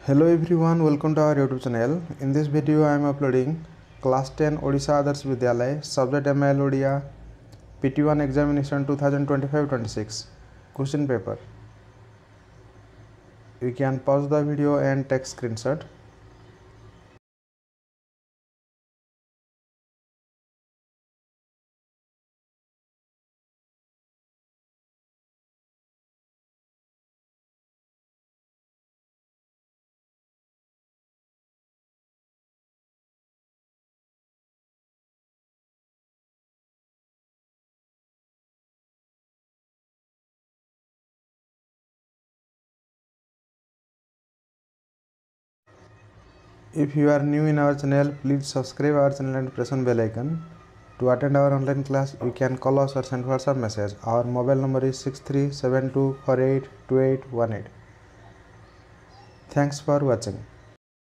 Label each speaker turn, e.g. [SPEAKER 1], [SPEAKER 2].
[SPEAKER 1] Hello everyone, welcome to our YouTube channel. In this video I am uploading class 10 Odisha Adarsh Vidyalaya subject MIL Odia PT1 examination 2025-26 question paper. You can pause the video and take screenshot. If you are new in our channel, please subscribe our channel and press on bell icon. To attend our online class, you can call us or send WhatsApp message. Our mobile number is 6372482818. Thanks for watching.